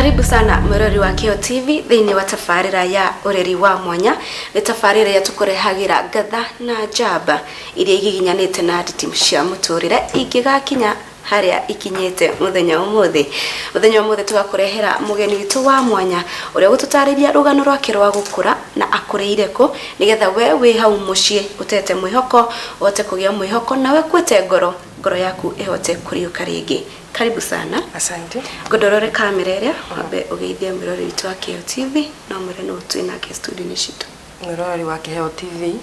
Karibu sana mwerori wa Keo TV thĩinĩ wa tabarĩra ya ũreri wa mwanya. Nĩ tabarĩra ya tũkũrehagira ngatha na njamba iria igiginyanĩte na nditi cia mũtũrĩre ingĩgakinya harĩa ikinyĩte mũthenya ũmũthĩ tugakũrehera mũgeni witũ wa mwanya ũrĩa gũtũtarĩria rũgano rwake rwa gũkũra na akũrĩire kũ nĩgetha we wĩ hau mũciĩ ũtete mwĩhoko ũhote kũgĩa mwĩhoko na we kwĩte ngoro yaku ĩhote kũriũka rĩngĩ. Karibu sana. Asante. Godorore kamera ĩrĩa wambe ũgeithia mwĩrori witũ wa Keo TV na mwĩre no twĩ nake studio-inĩ citũ. Mwĩrori wa Keo TV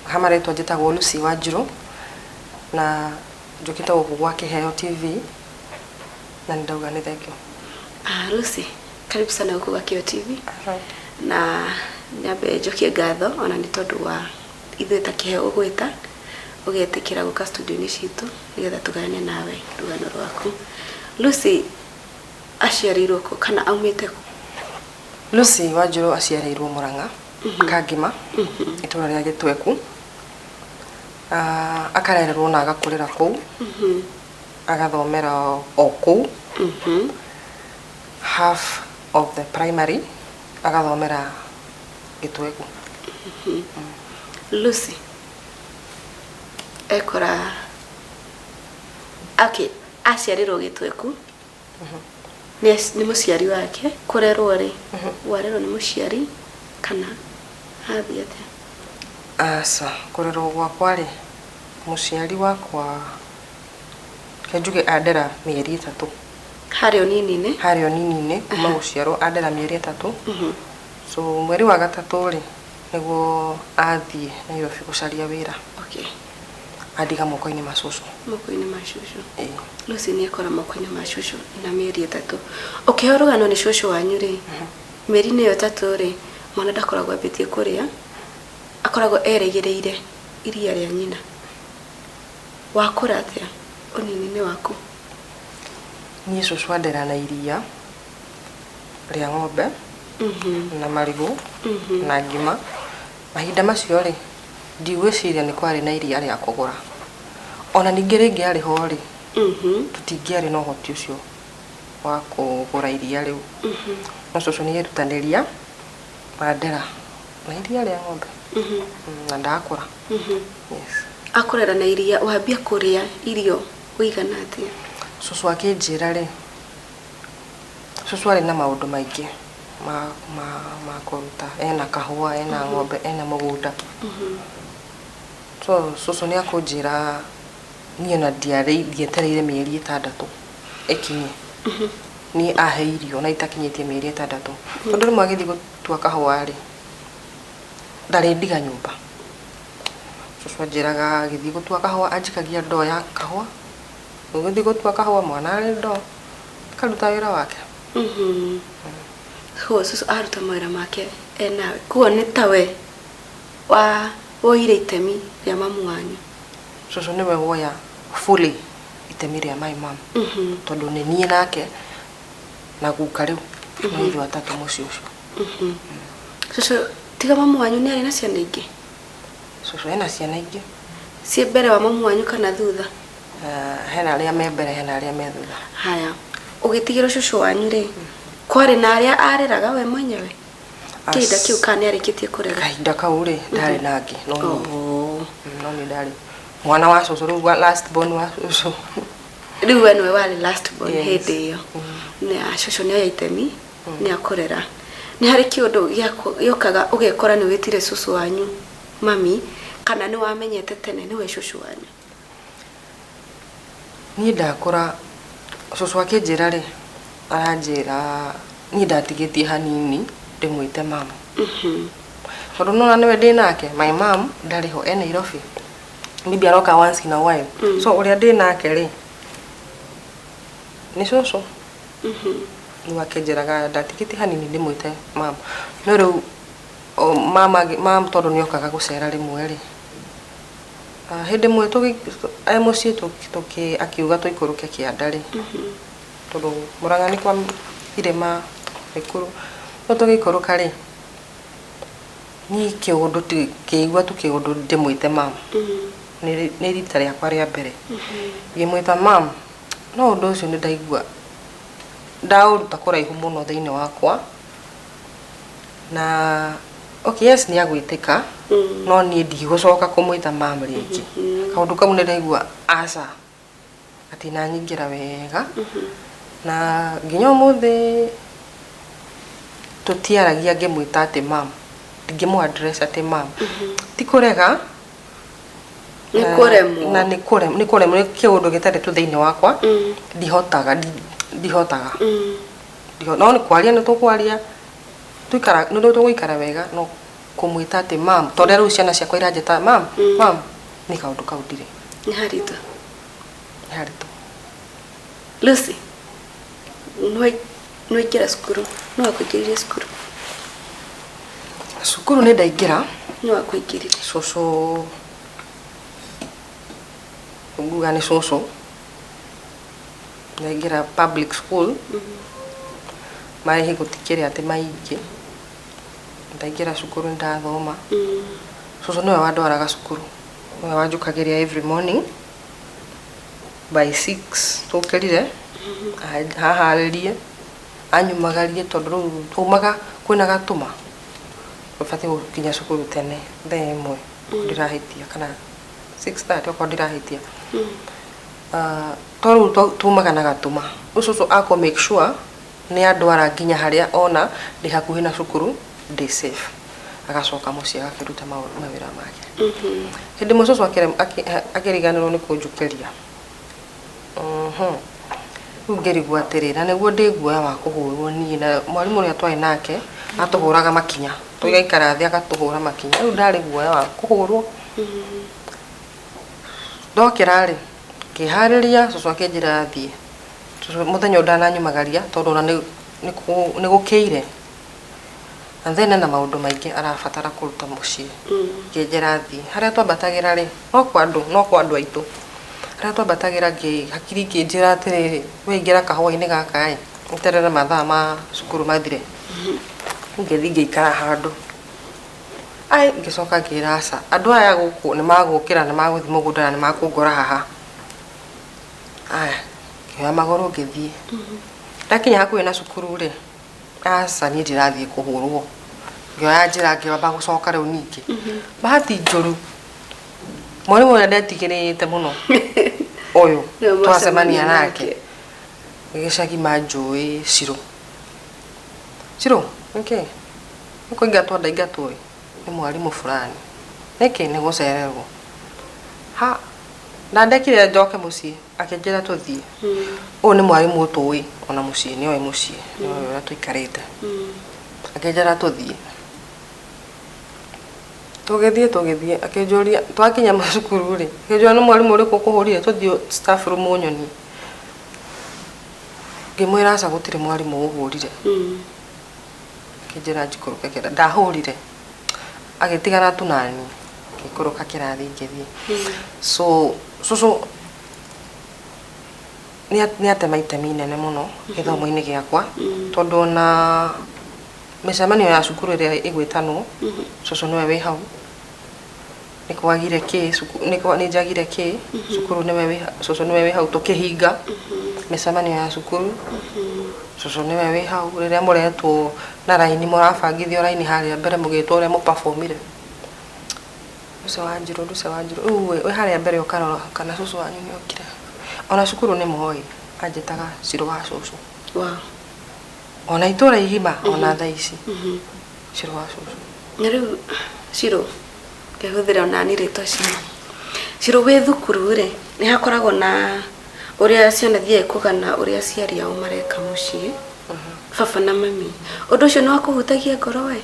hamaretwo njĩtagwo Lucy Wanjiru na njũkĩte gũkũ gwa Keo TV na ndauga nĩ thengio. Lucy, karibu sana gũkũ gwa Keo TV. Asante. Na nyambe njokie ngatho ona nĩ tondũ wa ithuĩ ta Keo ũgwĩta ũgetĩkĩra gũka studio-inĩ citũ nĩgetha tũgane nawe rũgano rwaku. Lucy aciarirwo kũ kana aumĩte kũ? Lucy Wanjiru aciarĩirwo Murang'a, Kangima, itũra rĩa Gĩtweku. Akarererwo na agakũrĩra kũu. Agathomera o kũu. Half of the primary agathomera Gĩtweku. Lucy ekora aciarirwo Gĩtweku. Nĩ mũciari wake kũrerwo rĩ warerwo nĩ mũciari kana hathia atĩa? Asa kũrerwo gwakwa rĩ mũciari wakwa kenjuge andera mĩeri 3 harĩ ũnini-inĩ kuma gũciarwo andera mĩeri 3. So mweri wa gatatũ rĩ nĩguo athiĩ Nairobi gũcaria wĩra. Okay. Adiga moko-inĩ ma cũcũ. Moko-inĩ ma cũcũ. Lucy nĩ ekora moko-inĩ ma cũcũ na mĩeri 3. Ũkĩheo rũgano nĩ cũcũ wanyu rĩ mĩeri-inĩ ĩyo 3 rĩ mwana ndakoragwo ambĩtie kũrĩa, akoragwo erĩgĩrĩire iria rĩa nyina. Wakũra atĩa ũnini-inĩ waku? Niĩ cũcũ andera na iria rĩa ng'ombe na marigũ na ngima. Mahinda macio rĩ ndigwĩciria nĩ kwarĩ na iria rĩa kũgũra. Ona ningĩ rĩngĩ arĩ ho rĩ tũtingĩarĩ na ũhoti ũcio wa kũgũra iria rĩu. No cũcũ nĩ yerutanĩria andera na iria rĩa ng'ombe na ndakũra. Yes. Akũrera na iria wambia kũrĩa irio ũigana atĩa? Cũcũ akĩnjĩra rĩ cũcũ arĩ na maũndũ maingĩ ma kũruta. Ena kahũa, ena ng'ombe, ena mũgũnda. So cũcũ nĩ akũnjĩra niĩ na ndietereire mĩeri 6 ĩkinye niĩ ahe irio na itakinyĩtie mĩeri 6. Tondũ rĩmwe agĩthiĩ gũtua kahũa rĩ ndarĩ ndiga nyũmba. Cũcũ anjĩraga agĩthiĩ gũtua kahũa anjikagia ndoo ya kahũa. Gũgĩthiĩ gũtua kahũa mwana arĩ ndoo akaruta wĩra wake. Cũcũ aruta mawĩra make enawe. Kuo nĩ tawe woire itemi rĩa mamu wanyu? Cũcũ nĩwe woya fully itemi rĩa my mom. Tondũ nĩ niĩ nake na guka rĩu na ithuĩ atatũ mũciĩ ũcio. Cũcũ tiga mamu wanyu nĩ arĩ na ciana ingĩ? Cũcũ ena ciana ingĩ. Ciĩ mbere wa mamu wanyu kana thutha? Hena arĩa me mbere hena arĩa me thutha. Haya, ũgĩtigĩrwo cũcũ wanyu rĩ kwarĩ na arĩa areraga we mwenyewe? Kahinda kĩu kana nĩ arĩkĩtie kũrera? Kahinda kau rĩ ndarĩ na angĩ no nĩ ndarĩ mwana wa cũcũ rĩu last born wa cũcũ. Rĩu we nĩwe warĩ last born hĩndĩ ĩyo. Na cũcũ nĩ oya itemi nĩ akũrera. Nĩ harĩ kĩũndũ gĩokaga ũgekora nĩ wĩtire cũcũ wanyu mami kana nĩ wamenyete tene nĩwe cũcũ wanyu? Niĩ ndakũra cũcũ akĩnjĩra rĩ aranjĩra niĩ ndatigĩtie hanini ndĩmwĩte mama. Tondũ nona nĩwe ndĩ nake my mom ndarĩ ho e Nairobi. Maybe aroka once in a while. So ũrĩa ndĩ nake rĩ nĩ cũcũ. Nĩ akĩnjĩraga ndatigĩtie hanini ndĩmwĩte mama. No rĩu mama tondũ nĩ okaga gũcera rĩmwe rĩ hĩndĩ ĩmwe mũciĩ akiuga tũikũrũke Kĩanda rĩ tondũ Murang'a nĩ kwa irĩma mĩkũrũ. No tũgĩikũrũka rĩ niĩ kĩigua tu kĩũndũ ndĩmwĩte mama. Nĩ rita rĩakwa rĩa mbere ngĩmwĩta mama. No ũndũ ũcio nĩ ndaigua ndaũruta kũraihu mũno thĩinĩ wakwa na okay yes nĩ agwĩtĩka no niĩ ndigũcoka kũmwĩta mam rĩngĩ kaũndũ kau nĩ ndaigua aca atinanyingĩra wega na nginya ũmũthĩ tũtiaragia ngĩmwĩta atĩ mam ndingĩmũ-address atĩ mam ti kũrega na nĩ kũremwo nĩ kĩũndũ gĩtarĩ tu thĩinĩ wakwa ndihotaga no nĩ kwaria nĩ tũkwaria nĩ tũgũikara wega no kũmwĩta atĩ mam tondũ rĩu ciana ciakwa iranjĩta mam nĩ kaũndũ kau ndirĩ nĩ haritũ Lucy no ingĩra cukuru no akũingĩrire cukuru nĩ ndaingĩra no akũingĩrire cũcũ nguga nĩ cũcũ ndaingĩra public school marĩhi gũtikĩrĩ atĩ maingĩ ndaingĩra cukuru ndathoma cũcũ nĩwe wandwaraga cukuru nĩwe wanjũkagĩria every morning by 6 tũkĩrire haharĩrie anyumagarie tondũ rĩu tũmaga kwĩna gatũma tũbatiĩ gũkinya cukuru tene thaa ĩmwe ndirahĩtia kana 6:30 okorwo ndirahĩtia tondũ rĩu tumaga na gatũma ũcũcũ ako make sure nĩ andwara nginya harĩa ona ndĩ hakuhĩ na cukuru ndĩ safe agacoka mũciĩ agakĩruta mawĩra make hĩndĩ ĩmwe cũcũ akĩriganĩrwo nĩ kũnjũkĩria rĩu ngĩrigwo atĩrĩ na nĩguo ndĩ guoya wa kũhũrwo niĩ na mwarimũ ũrĩa twarĩ nake atũhũraga makinya tũgaikara thĩ agatũhũra makinya rĩu ndarĩ guoya wa kũhũrwo ndokĩra rĩ ngĩharĩria cũcũ akĩnjĩra thiĩ mũthenya ndananyumagaria tondũ na nĩ gũkĩire na then na maũndũ maingĩ arabatara kũruta mũciĩ ngĩnjĩra thiĩ harĩa twambatagĩra rĩ no kwa andũ aitũ harĩa twambatagĩra hakiri ngĩnjĩra atĩrĩrĩ wĩingĩra kahũa-inĩ gaka ũterere mathaa ma cukuru mathire ngĩthiĩ ngĩikara handũ ngĩcoka ngĩra aca andũ aya gũkũ nĩ magũkĩra nĩ magũthiĩ mũgũnda na nĩ makũngora haha ngĩoya magũrũ ngĩthiĩ ndakinya hakuhĩ na cukuru rĩ aca niĩ ndirathiĩ kũhũrwo ngĩoya njĩra ngĩamba gũcoka rĩu ningĩ bahati njũru mwarimũ ũrĩa ndetigĩrĩte mũno ũyũ twacemania nake gĩcagi manjũĩ Ciro nĩkĩ nĩkũ ingatwo nĩ mwarimũ fulani nĩkĩ nĩ gũcererwo na ndekire njoke mũciĩ akĩnjĩra tũthiĩ ũyũ nĩ mwarimũ tũĩ ona mũciĩ nĩoĩ mũciĩ nĩoĩ ũrĩa tũikarĩte akĩnjĩra tũthiĩ tũgĩthiĩ akĩnjũria twakinya macukuru rĩ akĩnjũria nĩ mwarimũ ũrĩkũ ũkũhũrire tũthiĩ staff room ũnyonie ngĩmwĩra aca gũtirĩ mwarimũ ũhũrire akĩnjĩra njikũrũke kĩrĩa ndahũrire agĩtigana tu nani ngĩikũrũka kĩrathi ngĩthiĩ so cũcũ nĩ atema itemi inene mũno gĩthomo-inĩ gĩakwa tondũ ona mĩcemanio ya cukuru ĩrĩa ĩgwĩtanwo cũcũ nĩwe wĩ hau nĩ kwagire nĩ njagire kĩ cukuru cũcũ nĩwe wĩ hau tũkĩhinga mĩcemanio ya cukuru cũcũ nĩwe wĩ hau rĩrĩa mũretwo na raini mũrabangithio raini harĩa mbere mũgĩtwo ũrĩa mũperformire Lucy Wanjiru wĩ harĩa mbere ũkarora kana cũcũ wanyu nĩ okire ona cukuru nĩ moĩ anjĩtaga Ciro wa cũcũ ona itũra igima ona thaa ici Ciro wa cũcũ na rĩu Ciro ngĩhũthĩra onani rĩtwa Ciro wĩ thukuru rĩ nĩ hakoragwo na ũrĩa ciana thiĩ kũgana ũrĩa aciari ao mareka mũciĩ baba na mami ũndũ ũcio nĩ wakũhutagia ngoro we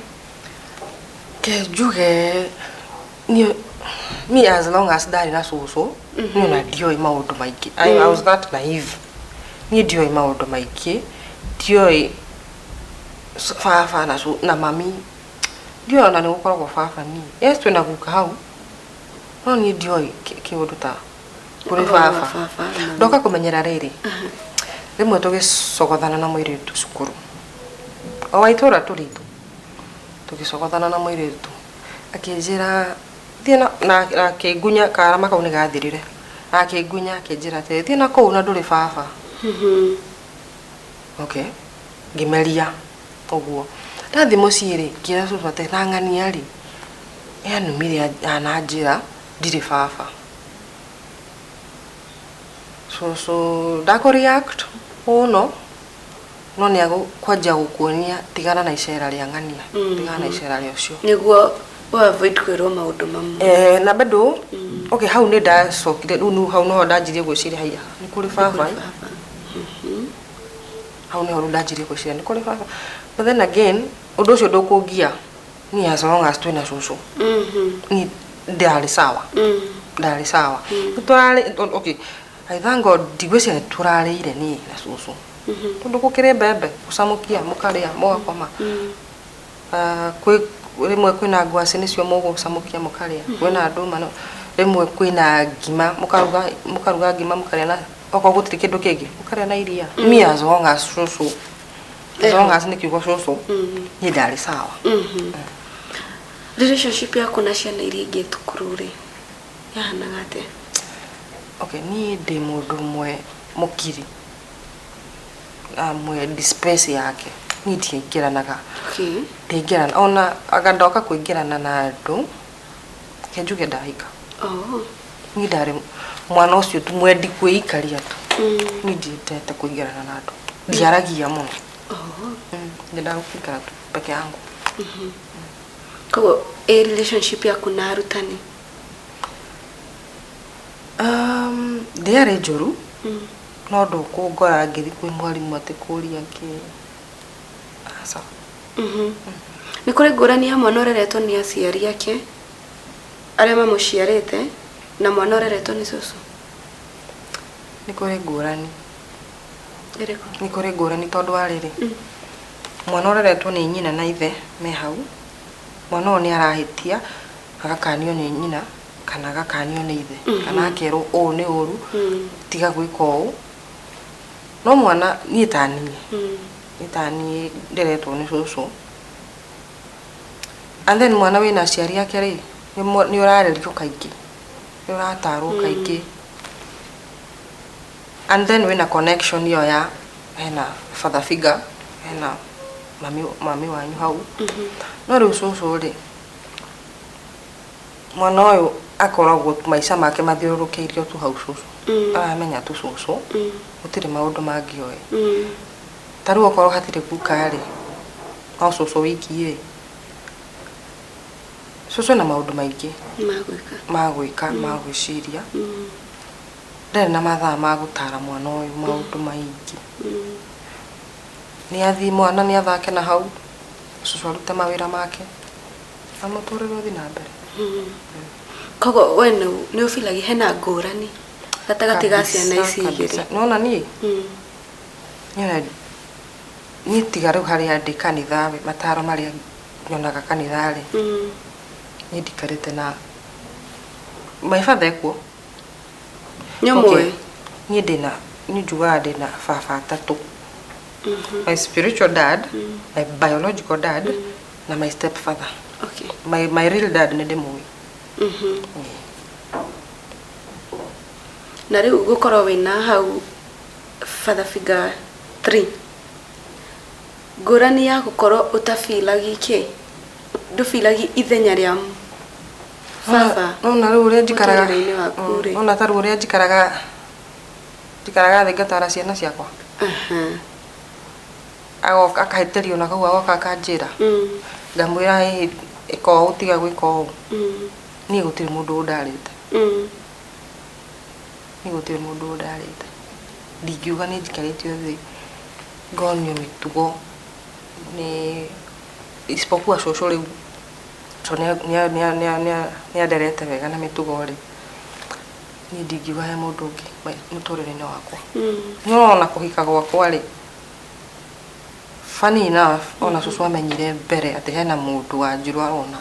njuge me as long as ndarĩ na cũcũ niĩ ona ndioĩ maũndũ maingĩ I was that naive niĩ ndioĩ maũndũ maingĩ ndioĩ baba na mami ndioĩ ona nĩ gũkoragwo baba niĩ yes twĩna guka hau no niĩ ndioĩ kĩũndũ ta kũrĩ baba ndoka kũmenyera rĩrĩ rĩmwe tũgĩcogothana na mũirĩtu cukuru o wa itũra tũritũ tũgĩcogothana na mũirĩtu akĩnjĩra thiĩ na akĩngunya karama kau nĩ gathirire akĩngunya akĩnjĩra atĩ thiĩ na kũu na ndũrĩ baba Okay. Ngimeria uguo. Ndathi mucii ri kira cucu ati nang'ania ri. Numire ananjira ndiri baba. So ndako react no ni kwanja gukuonia tigana na icera ria ng'ania. Tigana na icera ria ucio. Niguo avoid kwirwo maundu mamwe. Na bado okay hau ni ndacokire riu hau no ndanjirie gwiciria haiya ni kuri baba. Hau ni ho ndanjirie gwiciria ni kuri baba. But then again undu ucio ndukungia ni as long as twina cucu. Ni ndari sawa. Ndari sawa. Turari okay. I thank God digwiciria turarire ni na cucu. Tondu gukire mbembe ucamukia mukaria mugakoma. Kwi rimwe kwina ngwaci nicio mugucamukia mukaria. Kwina nduma no rimwe kwina ngima mukaruga ngima mukaria na oko gutiri kindu kingi mukaria na iria. Me as long as cucu. As long as nikiugo cucu ni ndari sawa. Relationship yako na ciana iria ingi thukuru ri yahanaga atia? Okay, ni ndi mundu mwe mukiri. Mwe dispense yake. Ni ndiingiranaga. Okay. Ndiingirana ona agandoka kuingirana na andu. Kenjuge ndahika. Oh. Ni ndari mwana ucio tu mwendi kwikaria tu. Ni ndiitete kuingirana na andu. Ndiaragia muno. Oh. Ndenda kuikara tu peke yangu. Kogo relationship yako na arutani? Ndiari njuru. No ndukungora ngithi kwi mwarimu ati kuria ki. Asa. Ni kuri ngurani ya mwana ureretwo ni aciari ake aria mamuciarite na mwana ureretwo ni cucu? Ni kuri ngurani. Iriko? Ni kuri ngurani tondu ariri. Mwana ureretwo ni nyina na ithe me hau. Mwana oni arahitia agakanio ni nyina kana agakanio ni ithe kana akerwo o ni uru tiga gwika o. No mwana ni tani. Itani ndiretwo ni cucu. And then mwana wina aciari yake ri ni urarerio kaingi. Ni uratarwo kaingi. And then wina connection yo ya hena father figure hena mami wanyu hau. No riu cucu ri mwana uyu akoragwo maica make mathiururukiirio tu hau cucu. Aramenya tu cucu. Gutiri maundu mangi oe. Taru okoro hatire kuka ri. No cucu wiki ri. Cucu na maundu maingi magwika magwiciria. Ndari na mathaa magutara mwana uyu maundu maingi. Ni athi mwana ni athake na hau. Cucu arute mawira make. Amuturire uthi na mbere. Kogo wena ni ufilagi hena ngurani gatagati ga ciana ici igiri? Nona ni ni tiga riu haria ndi kanitha mataro maria nyonaga kanitha ri ni ndikarite na my father ekuo nyomwe. Ni ndina ni njugaga ndina baba atatu. My spiritual dad, my biological dad na my stepfather. Okay. My real dad ni ndimui. Na riu gukorwo wina hau father figure 3 ngurani ya gukorwo utafilagi ki ndufilagi ithenya ria baba? No na riu ria njikaraga no na taru ria njikaraga thi ngatwara ciana ciakwa. Agoka akaheterio na kau agoka akanjira ngamwira iko utiga gwika o. Ni gutiri mundu undarite. Ni gutiri mundu undarite. Ndigiuga ni njikarite thi ngonio mitugo ni isipokuwa cucu riu so ni aderete wega na mitugo ri ni ndigiuga he mundu ungi muturire-ini wakwa. No na kuhika gwakwa ri funny enough ona cucu amenyire mbere ati hena mundu wa njiru arona.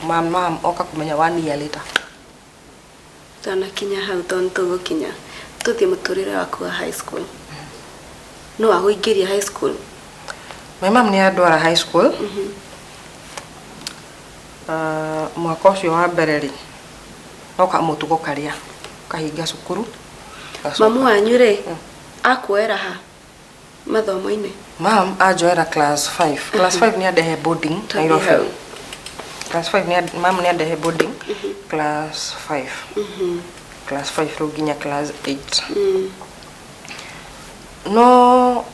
Mama oka kumenya 1 year later. Tana kinya hau tonto kinya tuthi muturire waku wa high school. No aguingiria high school? My mom ni andwara high school. Mwaka ucio wa mbere ri no ka mutugo karia kahinga cukuru. Mamu wanyu ri akuera ha mathomo-inĩ mam ajoera class 5 class 5 ni adehe boarding Nairobi class 5 ni mam ni adehe boarding class 5 class 5 ro ginya class 8 no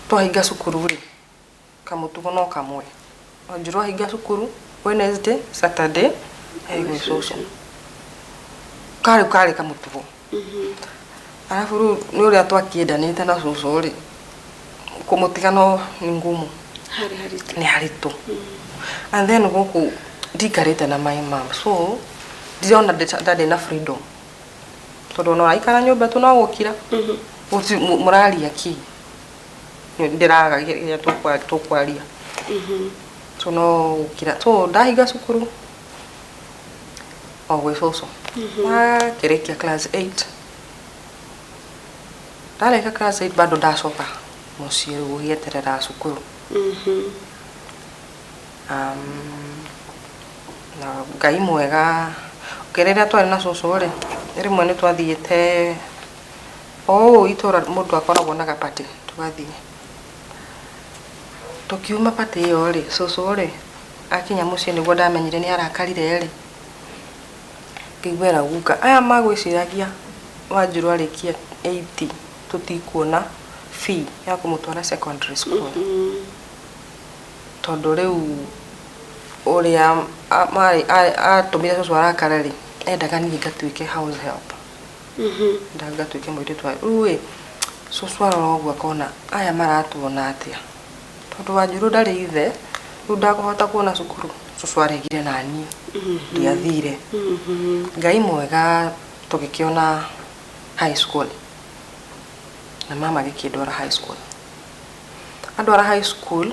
twahinga cukuru ri kamutugo no kamwe onjirwa hinga cukuru Wednesday Saturday ego social kare kamutugo arafu ru ni uria twakiendanite na cucu ri kumutigano ni ngumu ni haritu and then goku ndikarite na my mom so ndiona ndade na freedom tondu no aikara nyumba tu no gukira murari aki ndiraga ya tukwaria so no gukira so ndahiga cukuru ogwe cucu kerekia class 8 dareka class 8 bado ndacoka muciĩ gũgĩeterera cukuru na Ngai mwega ũkĩrĩrĩa twarĩ na cũcũ rĩ rĩmwe nĩ twathiĩte itũra mũndũ akoragwo na gapatĩ tũgathiĩ tũkiuma patĩ ĩyo rĩ cũcũ rĩ akinya mũciĩ nĩguo ndamenyire nĩ arakarire rĩ ngĩiguĩra guka aya magwĩciragia Wanjiru arĩkia 80 tutikuona fee ya kumutwara secondary school tondu riu uria mari atumire cucu arakara ri endaga ni ngatuike house help ndaga tuike mwiri twa uwe cucu arogwa akona aya maratuona atia tondu Wanjiru ndari ithe riu ndakuhota kuona cukuru cucu aregire nani ndiathire Ngai mwega tugikiona high school na mama gikindwara high school andwara high school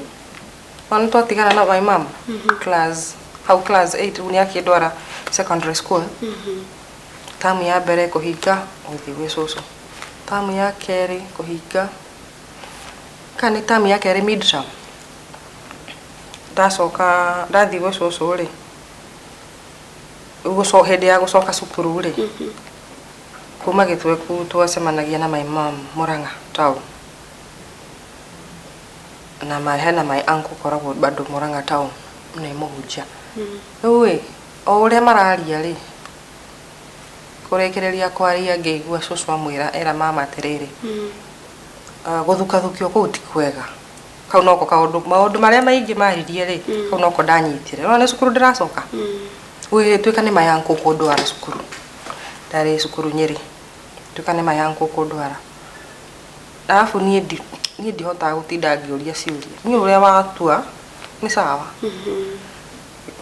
wana twatigana na my mom class 8 unia kindwara secondary school tamu ya mbere kuhinga uthi gwe cucu tamu ya keri kuhinga kani tamu ya keri midterm ndacoka ndathi gwe cucu ri uguco hindi ya gucoka cukuru ri kuma gitweku twacemanagia na my mom Murang'a town na mahena my uncle koragwo bado Murang'a town ni muhunjia uwe o uria mararia ri kurekereria kwaria ngeigua cucu amwira era mama atiriri guthukathukio kuu ti kwega kau noko maundu maria maingi maririe ri kau noko ndanyitire no ni cukuru ndiracoka uwe twika ni my uncle kundwara cukuru ndari cukuru Nyeri tukane mayangu kundwara alafu nie ndihota gutinda ngiuria ciuria ni uria watua ni sawa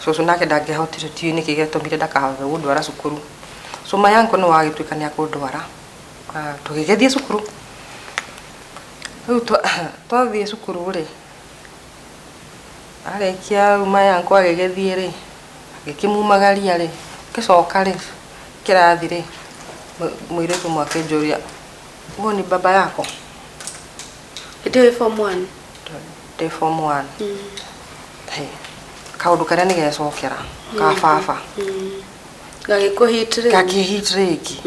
cucu nake ndangihotire ti ni kigetomire ndakahothe gundwara cukuru so mayangu no wagituikania kundwara tugigethie cukuru riu twathie cukuru ri arekia mayangu agigethie ri agikimumagaria ri kicoka ri kirathi ri muiretu mwake njuria uo ni baba yako ndio form 1 de form 1 kaundu karia ni gecokera ka baba gagikuhitirĩ ki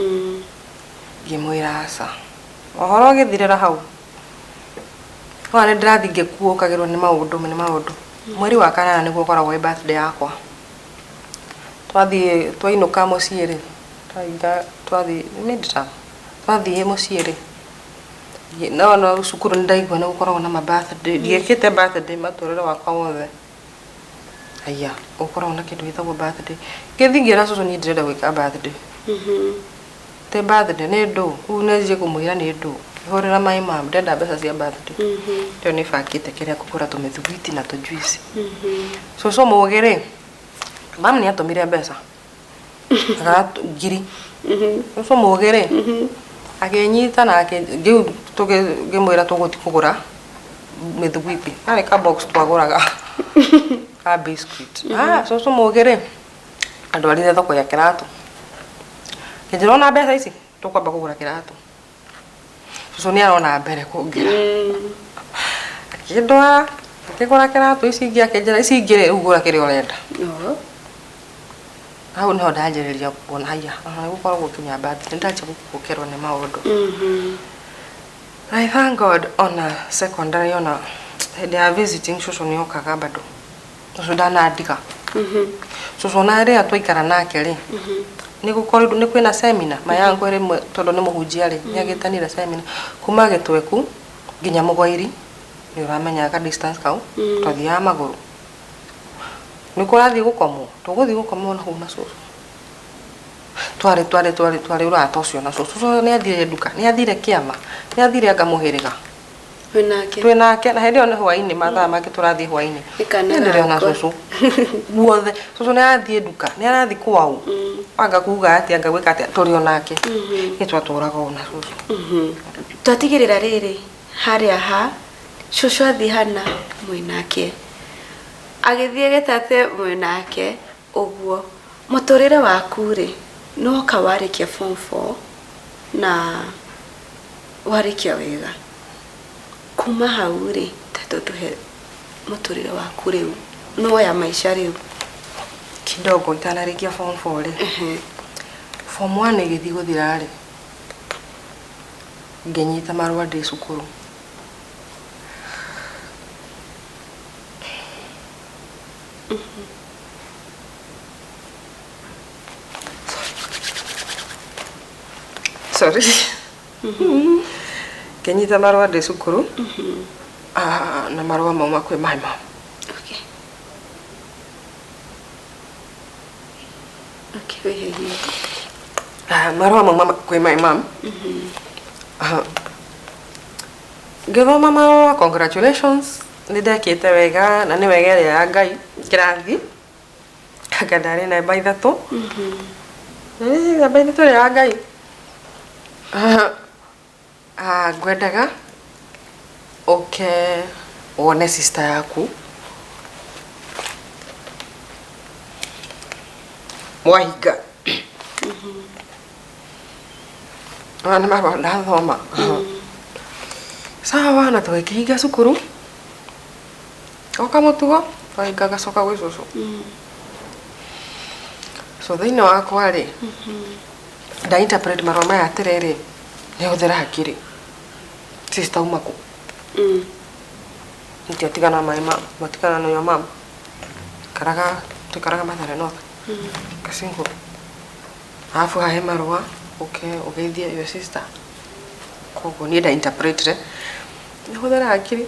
ngimwira aca ohoro githirira hau wana ndirathi ngikuukagirwo ni maundu mweri wa kanana niguo koragwo birthday yakwa twainuka muciĩ ri twathi midterm twathi muciĩ ri no cukuru ndaigua ni gukoragwo na birthday ndiekite birthday maturire wakwa wothe aya gukoragwo na kindu gitagwo birthday ngithingira cucu ni ndirenda gwika birthday te birthday ni ndu unejie kumwira ni ndu ihorera my mom ndenda mbeca cia birthday ndio ni fakite kiria kugura tumithuguiti na tujuice cucu mugire mam ni atumire mbeca ngiri cucu mugire agenyita na ngimwira tuguti kugura mithuguiti ari ka box twaguraga ka biscuit cucu mugire andwarire thoko ya kiratu kinjirona mbeca ici tukwamba kugura kiratu cucu ni arona mbere kungira akindwara akigura kiratu ici ingi akenjera ici ingi ugura kiria urenda hau niho ndanjĩrĩria kuona haya gukoragwo kinya birthday ndaje gukerwo ni maundu I thank God on a secondary on a they are visiting shushu ni okaga bado. Shushu dana andika. Shushu na ria twaikara nake ri. Ni gukorwo ni kwina seminar mayangu ri tondu ni muhunjia ri ni agitanira seminar kuma gitweku nginya mugwairi ni uramenya ka distance kau twathia maguru. Ni kurathi gukomwo tuguthi gukomwo na huna shushu. Tware urata ucio na shushu ni athire duka ni athire kiama ni athire agamuhiriga twinake na hindi ona hwaini mathaa make turathie hwaini ndio na shushu guothe shushu ni athie duka ni arathi kwau anga kuga ati anga gwika ati turi onake itwaturaga ona shushu twatigirira riri haria ha shushu athi hana mwinake agithie getate mwinake uguo muturire waku ri no kawarikia form 4 na warikia wega kuma hau ri tatutuhe muturire waku riu no ya maisha riu kidogo itanarikia form 4 ri form 1 igithi guthira ri ngenyita marua ndi cukuru sorry kenyita marua ndi cukuru na marua mauma kwi my mom okay marua mauma kwi my mom githoma marua congratulations ndekite wega na ni wega ya Ngai kirathi akadari na by thato na by thato ya Ngai gwendaga okay one sister yaku mwahiga ana mama ndathoma sawa na twakihiga cukuru okamutugo twahiga gacoka gwi cucu so thiini wakwa ri da interpret marua maya atiriri ni uthira hakiri sister umaku ndio tigana my mom matikana no your mom tukaraga Mathare North kasingo afu hae marua okay ugeithia your sister kogo ni da interpret re ni uthira hakiri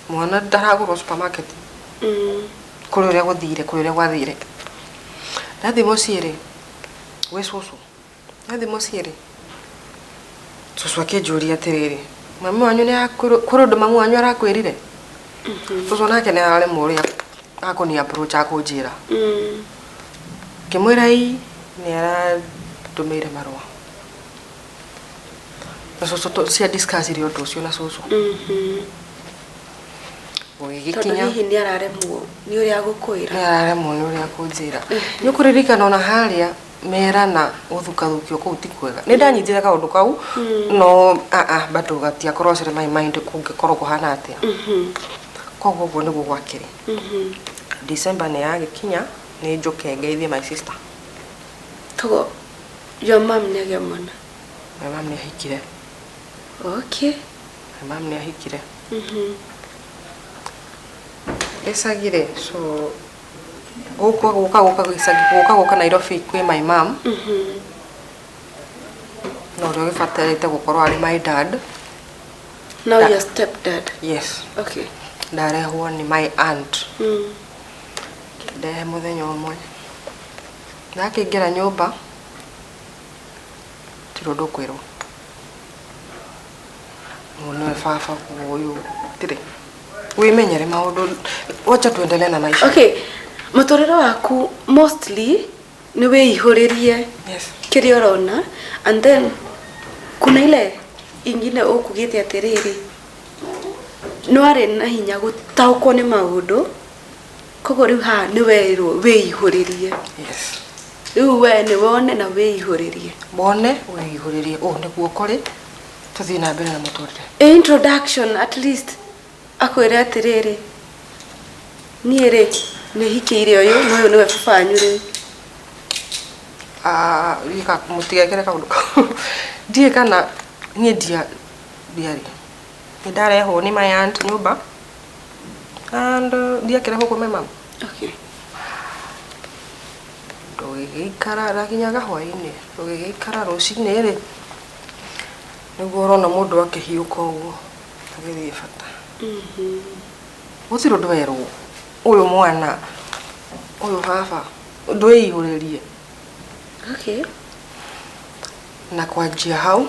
mwana ndaragurwo supermarket kuri uria gwathire ndathi muciiri we cucu ndathi muciiri cucu akinjuria atiriri mami wanyu ni kuri undu mamu wanyu arakwirire cucu nake ni araremwo uria akuni approach akunjira kimwira ii ni aratumire marua na cucu cia discuss ri undu ucio na cucu gikinya hihi ni araremwo ni uria gukwira ni araremwo ni uria kunjira ni kuririkana ona haria merana uthukathuki ko utikwega ni ndanyitire ka undu kau no bado gatia crossere my mind kungikorwo kuhana atia koguo guo ni gugwakiri December ni yagikinya ni njuke ngeithie my sister togo your mom ni agemona my mom ni ahikire okay my mom ni ahikire esagire so guka Nairobi kwi my mom no rio gifatarite gukorwo ari my dad now your stepdad yes okay ndarehwo ni my aunt ndehe muthenya umwe nakingira nyumba tirondo kwirwo muno fafa kuyu tire wimenyere maundu wacha tuendelee na maisha okay muturiro waku mostly ni wihuririe yes kiri urona and then kuna ile ingine ukugite atiriri no ari na hinya gutauko ni maundu kogo riu ha ni werwo wihuririe yes riu we ni wone na wihuririe bone wihuririe niguo kuri tuthii na mbere na muturire introduction at least akwire atiriri niere ni hikire uyu no uyu niwe baba nyuri wika mutigekere kaundu die kana nie dia ndiari ndarehwo ni my aunt nyumba and ndiakire huko me mama. Okay. Ndogigikara rakinyaga hwaini ndogigikara rucini ri niguo urona mundu akihiuka uguo agithie bata. Gutiro ndwerwo uyu mwana uyu baba ndwihuririe. Okay. Na kwanjia hau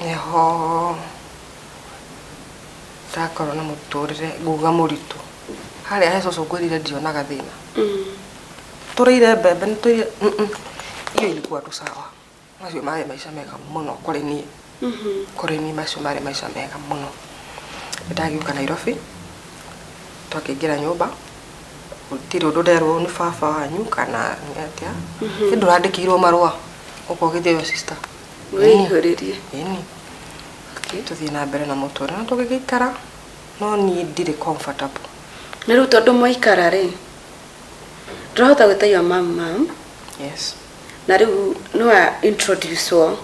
neho ndakorwo na muturire nguga muritu haria he cucu ngwirire ndionaga thina turire mbembe nituire iyo ilikuwa tu sawa macio mari maisha mega muno kuri nie kuri nie macio mari maisha mega muno. Ndagiuka Nairobi twakiingira nyumba gutiri undu nderwo ni baba wanyu kana atia ndurandikirwo marua ukogithio yo sister wihuririe ini tuthie na mbere na mutura na tugigikara no ni ndire comfortable na riu tondu moikara ri ndurahota gwitaia mama. yes na riu no introduce wo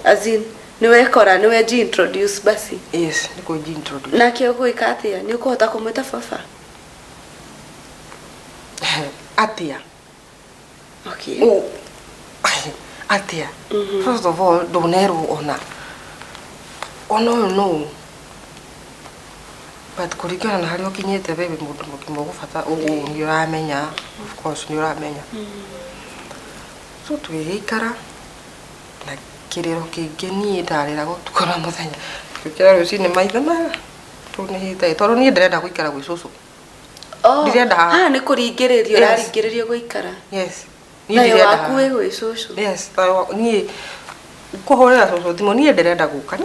as in niwe kora niwe ji introduce basi. yes ni ko ji introduce na kio gwika atia ni ukuhota kumwita baba atia. Okay. Oh atia. First of all donero ona no but kurikana na hari okinyete bebe mundu mukimo gufata ugu ni uramenya of course ni uramenya. So twigikara na kiriro kingi ni ndarira gutukora muthenya tukira rucini maitha ma tunihite toro ni ndirenda guikara gwi cucu. Oh ni kuringiririo raringiririo guikara. Yes ni ndirenda waku gwi cucu. Yes ni kuhorera cucu thimo ni ndirenda guka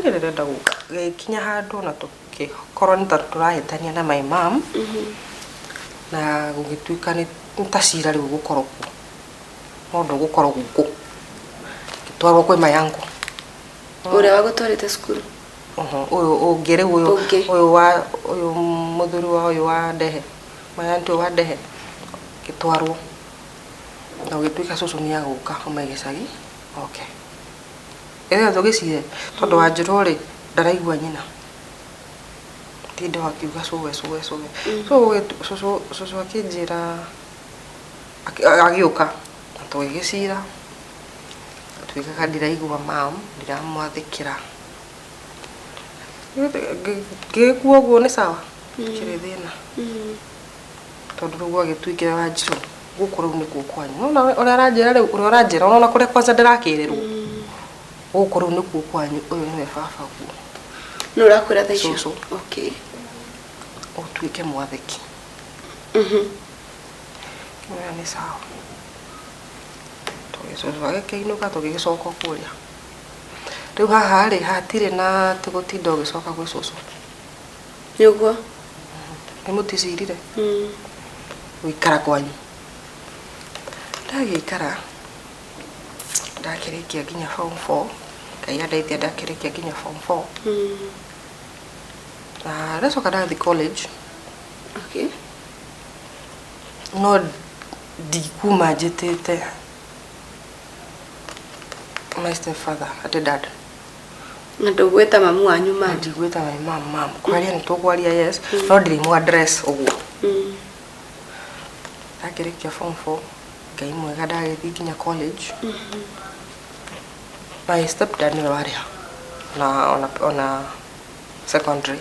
gikinya handu na tukikorwo ni turahitania na my mom na gugituika ni tacira riu gukorwo mundu gukorwo guku gitwarwo kwi mayangu uria wagutwarite skuru uyu ngere uyu muthuri wa uyu wa ndehe mayantu wa ndehe gitwarwo na gituika cucu ni aguka umegicagi. Okay ere thogicire tondu wa njiro ri ndaraigua nyina tindo akiuga suwe so cucu akinjira agiuka na tugigicira twikaga ndiraigua mam ndiramwathikira gikuo guo ni sawa kiri thina tondu rugo agituikira wa njiro gukuru ni kuo kwanyu no ora aranjira riu ura aranjira ona kure kwanza ndirakirirwo gukuru ni kuo kwanyu uyu ni baba guo no rakura thaicio. Okay utuike mwathiki ni sawa tugicoca gikiinuka tugigicoka kuria riu haha ri hatire na tugutinda ugicoka gwi cucu niguo ni muticirire guikara kwanyu. Ndagikara ndakirikia nginya form 4 kaya ndaithia ndakirikia nginya form 4 na ndacoka ndathi college. Okay no ndikuma njitite my stepfather ati dad na ndugweta mamu wanyu ma ndigweta my mam kwaria ni tugwaria yes no ndirimu address uguo. Ndakirikia form 4 ngai mwega ndagithi nginya college. My stepdad ni waria na ona secondary.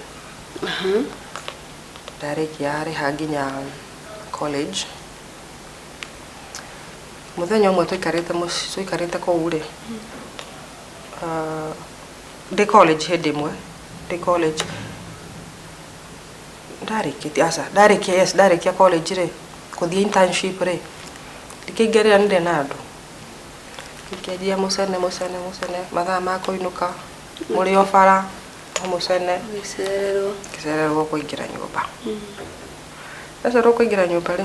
Ndarikia ari hanginya college muthenya umwe twikarite kou ri ndi college hindi mwe ndi college ndarikia college ri kuthie internship ri ndikiingeria ndi na andu ndikiendia mucene mathaa ma kuinuka muri ofara mucene kisererwo kuingira nyumba. Sasa kuingira nyumba ri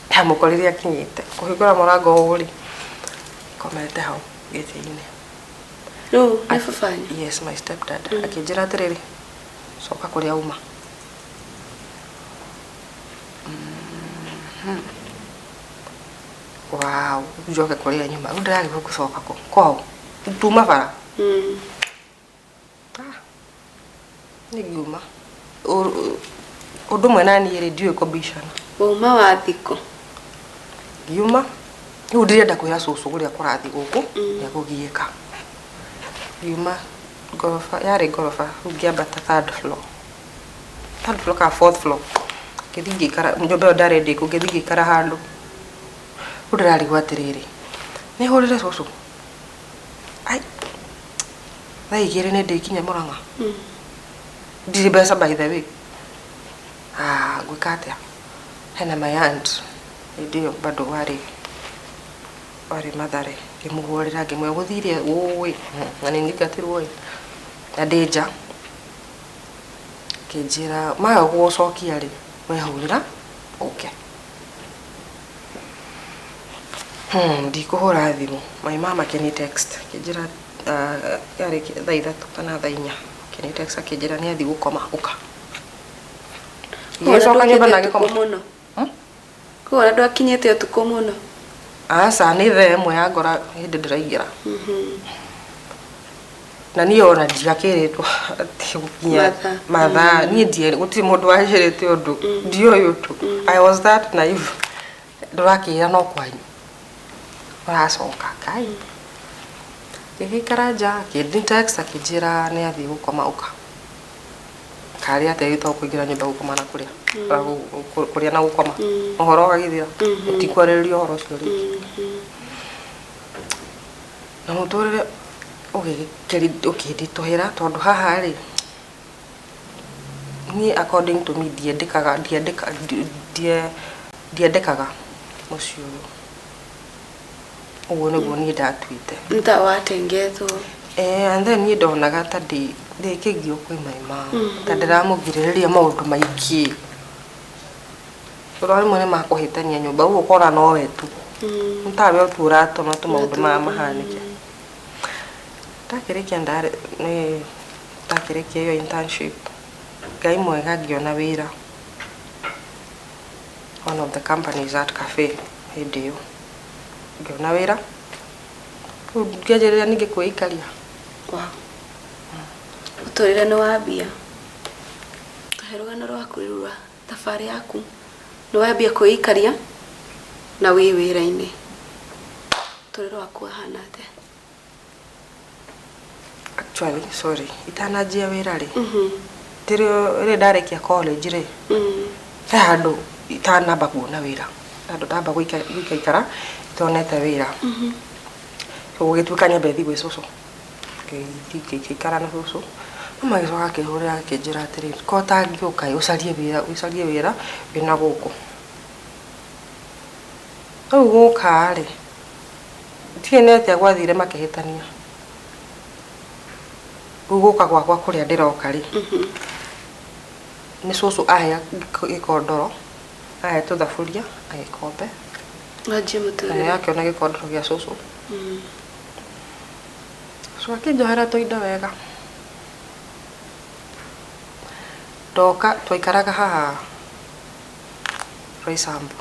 amukorire akinyite kuhingura murango uri komete hau giti-ini. No, ni fafanya. Yes, my stepdad akinjira atiriri coka kuria uma. Wow, njoke kuria nyuma ndiragi gucoka kwao tuma bara Ngiuma undu mwe nani ri ndiwe kubishana uma wa thiko ngiuma riu ndirenda kwira cucu guria kurathi guku ya kugieka ngiuma gorofa yari gorofa ngiambata third floor ka fourth floor kithigi kara njombe ndarende ku kithigi kara handu udirari gwatiriri ni hurire cucu ai thaa igiri ni ndikinya Murang'a ndiri mbeca by the way gwika atia hena my aunt ndio bado wari Mathare ngimugurira ngimwe guthire ui na ni ngatirwo na ndeja kinjira ma gucokia ri wehurira okay ndikuhura thimu my mama keni text kinjira yari thaa 3 kana thaa 4 keni text akinjira ni athi gukoma uka Yesoka nyumba na gikoma muno ko ndo akinyete utuko muno asa ni the mwe ya ngora hindi ndiraingira na ni ona ndigakiritwo ati gukinya matha ni ndie gutiri mundu wajirite undu ndio yutu I was that naive ndrakira no kwanyu oracoka kai gikikaraja kindi text akijira ni athi gukoma uka kari ate ito kuingira nyumba gukoma na kuria kuria na gukoma uhoro gagithira tikwarerio horo cio ri na muturire ukinditohera tondu haha ri ni according to me ndiendekaga mucio uguo niguo ni ndatwite ntawatengetwo and then ni ndonaga ta ndikigio kwi maima ta ndiramugiririria maundu maingi urari mwene makuhitania nyumba uguo kora no wetu ntawe tu uratuma tu maundu ma mahanike takirikia ndare ni takirikia yo internship Ngai mwega ngiona wira one of the companies at cafe hidio ngiona wira ngiajereria ninge kuikaria utorire no wambia taherugano rwaku rwa tafari yaku no wambia kuikaria na wi wira-ini utorire waku hana ate actually sorry itanajia wira ri tirio ri ndarekia college ri handu itanamba kuona wira handu ndamba guikara itonete wira gugituikania mbethi gwi cucu ngikara na cucu magicoka akihurira akinjira atiri ko tangiuka ucarie wira wina guku riu guka ri tiene atia gwathire makihitania guka gwakwa kuria ndiroka ri ni cucu aya gikondoro aya tuthaburia agikombe ngaje muture na akiona gikondoro gia cucu so akinjohera tuindo wega ndoka twaikaraga haha Roysambu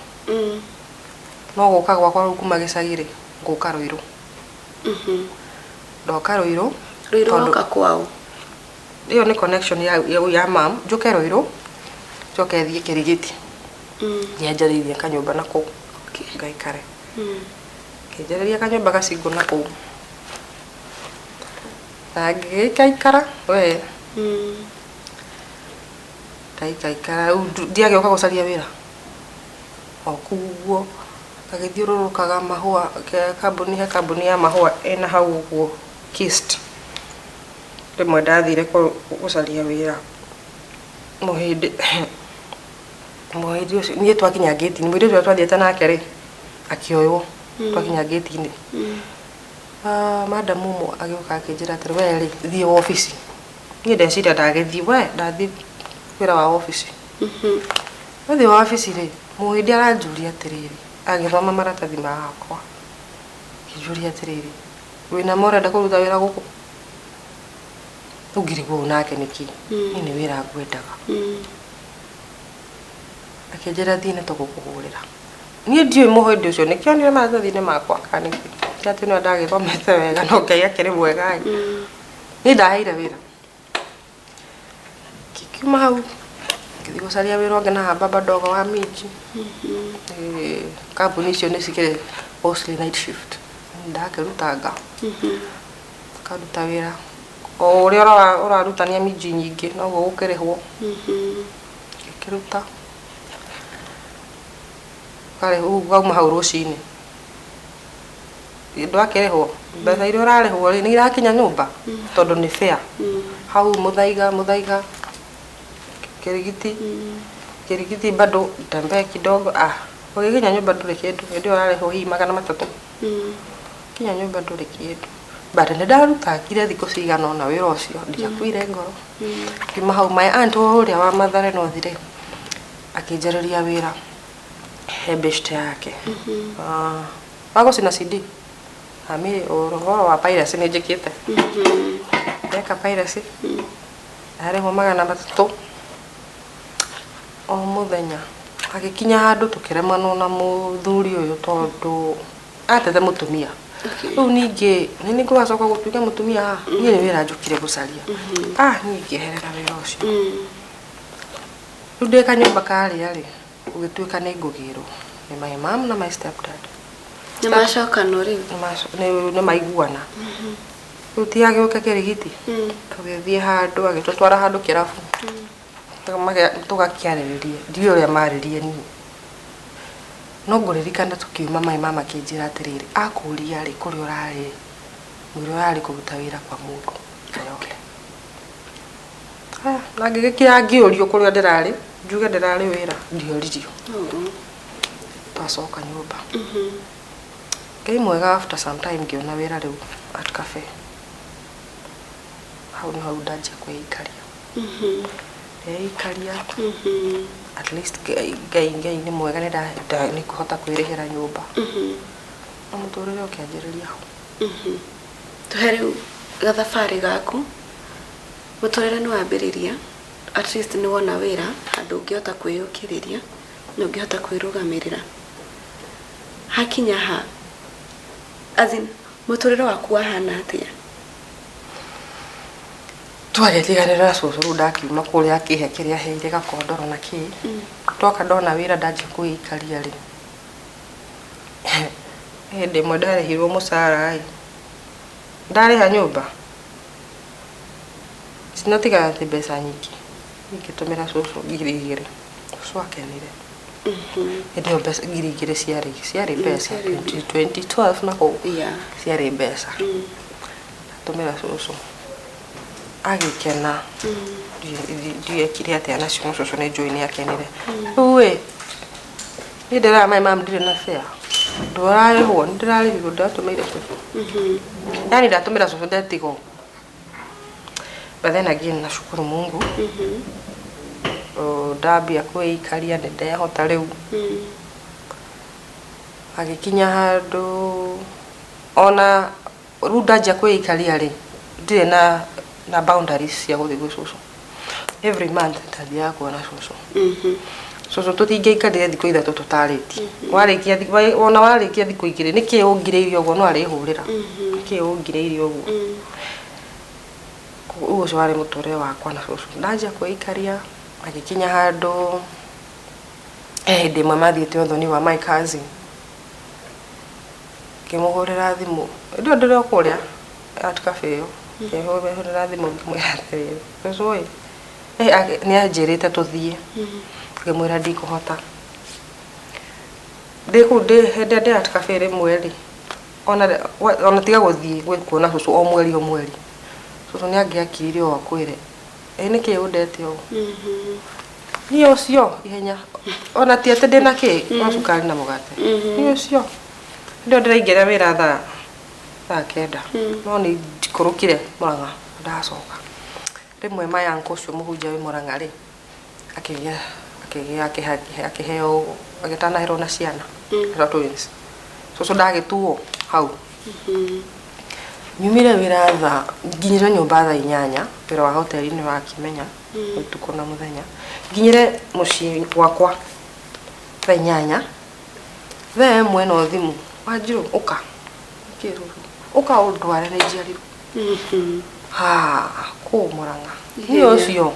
no guka gwakwa riu kuma gicagi-ri nguka Ruiru ndoka Ruiru noka kwao iyo ni connection ya mam njuke Ruiru njoke thie Kirigiti nyanjarĩirie kanyũmba na kũu ngaikare kĩnjarĩria kanyũmba gacingo na kũu na ngĩikaikara we ndaikaikara ndiagĩũka gũcaria wĩra o kuguo gagĩthiũrũrũkaga mahũa kambuni ya mahũa ĩna hau ũguo Kist rĩmwe ndathire gũcaria wĩra mũhĩndĩ ũcio niĩ twakinya gate-inĩ mũndũ ũcio twathiĩte nake rĩ akĩoywo twakinya gate-inĩ madam ũmwe agĩũka akĩnjĩra atĩrĩ we rĩ thiĩ wabici niĩ ndeciria ndagĩthiĩ we ndathiĩ wĩra wa wabici wathiĩ wabici rĩ mũhĩndĩ aranjũria atĩrĩrĩ agĩthoma maratathi makwa akĩnjũria atĩrĩrĩ wĩna ma ũrenda kũruta wĩra gũkũ ugirigwo nake niki ni wira ngwendaga akijera thine to gukugurira ni ndiwe muhindi ucio nikio ni ma thine makwa kaniki ati no ndagithomete wega no Ngai akiri mwega ni ndaheire wira Kiuma hau kithi gucaria wira ungi na baba dogo wa miji kambuni icio nĩ cikĩrĩ mostly night shift ndakĩrutanga karuta wĩra o ũrĩa ũrarutania miji nyingĩ noguo gũkĩrĩhwo gĩkĩruta ugauma hau rũcinĩ ndwakĩrĩhwo mbeca iria ũrarĩhwo nĩ irakinya nyũmba tondũ nĩ fair hau mũthaiga kirigiti bado tembea kidogo ukikinya nyumba ndũrĩ kĩndũ ndio ũrarĩhwo hihi 300 kinya nyumba ndũrĩ kĩndũ bado nĩndarutangire thikũ cigana ũna wĩra ũcio ndiakuire ngoro kiuma hau my aunt ũrĩa wa Mathare North akĩnjarĩria wĩra he best yake wagũcina CD ami ũhoro wa piracy nĩ njĩkĩte eka piracy arĩhwo 300 o muthenya agĩkinya handũ tũkĩremanwo na mũthuri ũyũ tondũ atete mũtumia rĩu ningĩ nĩ ngũgacoka gũtuĩka mũtumia niĩ nĩ wĩra njũkire gũcaria niĩ ngĩeherera wĩra ũcio rĩu ndĩ kanyũmba karĩa rĩ gũgĩtuĩka nĩ ngũgĩrwo nĩ my mom na my stepdad nĩ macokano rĩu nĩ maiguana rĩu ti agĩũke kĩrigiti tũgĩthiĩ handũ agĩtũtwara handũ kĩrabu tũgakĩarĩrĩria ndiũ ũrĩa marĩrie niĩ no ngũririkana tũkiuma my mama akĩnjĩra atĩrĩrĩ akũria rĩ kũrĩa ũrarĩ mwĩrĩ ũrarĩ kũruta wĩra kwa mũndũ kayoke na ngĩgĩkĩra ngĩũrio kũrĩa ndĩrarĩ njuge ndĩrarĩ wĩra ndioririo twacoka nyũmba ngai mwega after some time ngĩona wĩra rĩu at cafe hau nĩ hau ndanjia kwĩikaria ikaria at least ngai nĩ mwega nĩ kũhota kwĩrĩhĩra nyũmba na mũtũrĩre ũkĩanjĩrĩria hau tũhe rĩu gathabarĩ gaku mũtũrĩre nĩ wambĩrĩria at least nĩ wona wĩra handũ ũngĩhota kwĩyũkĩrĩria na ũngĩhota kwĩrũgamĩrĩra hakinya ha mũtũrĩre waku wahana atĩa twagĩtiganĩra na cũcũ rĩu ndakiuma kũrĩa akĩhe kĩrĩa heire gakondoro na kĩ twoka ndona wĩra ndanjia kwĩikaria rĩ hĩndĩ ĩmwe ndarĩhirwo mũcara ndarĩha nyũmba sinatigana atĩ mbeca nyingĩ ngĩtũmĩra cũcũ 2,000 cũcũ akenire hĩndĩ ĩyo mbeca 2,000 ciarĩ mbeca 2012 na kũu ciarĩ mbeca ndatũmĩra cũcũ agĩkena ndiekire atĩa nacio cũcũ nĩ njũĩ nĩ akenire rĩu nĩ ndĩraga my mom ndirĩ na fare ndũrarĩhwo nĩ ndĩrarĩhirwo ndatũmĩire cũcũ yani ndatũmĩra cũcũ ndetigwo but then again nashukuru Mungu ndambia kwĩikaria nĩ ndehota rĩu agĩkinya handũ ona rĩu ndanjia kwĩikaria rĩ ndirĩ na boundaries cia gũthiĩ gwĩ cũcũ every month ndathiaga kuona cũcũ cũcũ tũtingĩaikarire thikũ ithatũ tũtarĩtie ona warĩkia thikũ 2 nĩkĩ ũngirĩire ũguo no arĩhũrĩra nĩkĩ ũngirĩire ũguo ũguo ũcio warĩ mũtũrĩre wakwa na cũcũ ndanjia kwĩikaria agĩkinya handũ hĩndĩ ĩmwe mathiĩte ũthoni wa my cousin ngĩmũhũrĩra thimũ ndio ndĩrĩ kũrĩa at cafe ĩyo ngĩmũhũrĩra thimũ ngĩmwĩra atĩrĩrĩ cũcũ nĩ anjĩrĩte tũthiĩ ngĩmwĩra ndikũhota hĩndĩ ndĩ at cafe rĩmwe rĩ ona tiga gũthiĩ kuona cũcũ o mweri cũcũ nĩ angĩakirire o akwĩre nĩkĩ ũndete ũũ niĩ ũcio ihenya ona ti atĩ ndĩna kĩ no cukari na mũgate niĩ ũcio ndio ndĩraingĩra wĩra thaa 9 no nĩ njikũrũkire Mũrang'a ndacoka rĩmwe my uncle ũcio mũhunjia wĩ Mũrang'a rĩ akĩheo agĩtanaherwo na ciana twins cũcũ ndagĩtuo hau nyumire wĩra nginyire nyũmba thaa 8 wĩra wa hoteli-inĩ wa Kimenya ũtukũ na mũthenya nginyire mũciĩ wakwa thaa 8 thaa 1 no thimũ Wanjirũ ũka ũka ũndware nĩ njiarirwo kũu Mũrang'a niĩ ũcio